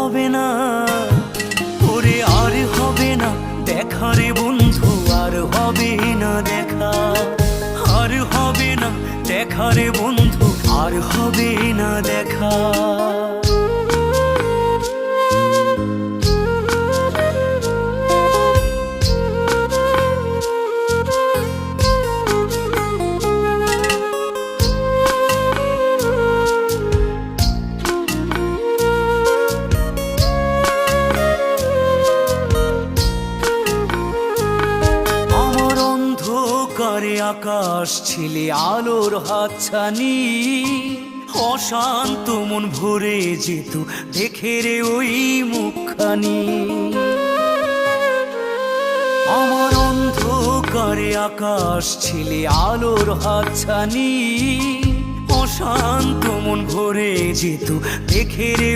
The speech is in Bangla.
হবে না, ওরে আর হবে না দেখা রে বন্ধু, আর হবে না দেখা, আর হবে না দেখা রে বন্ধু, আর হবে না দেখা। করে আকাশ ছিলে আলোর হাতছানি, অশান্ত মন ভরে যেত দেখে রে ওই মুখখানি। আমার অন্ধকারে আকাশ ছিলে আলোর হাতছানি, অশান্ত মন ভরে যেত দেখে রে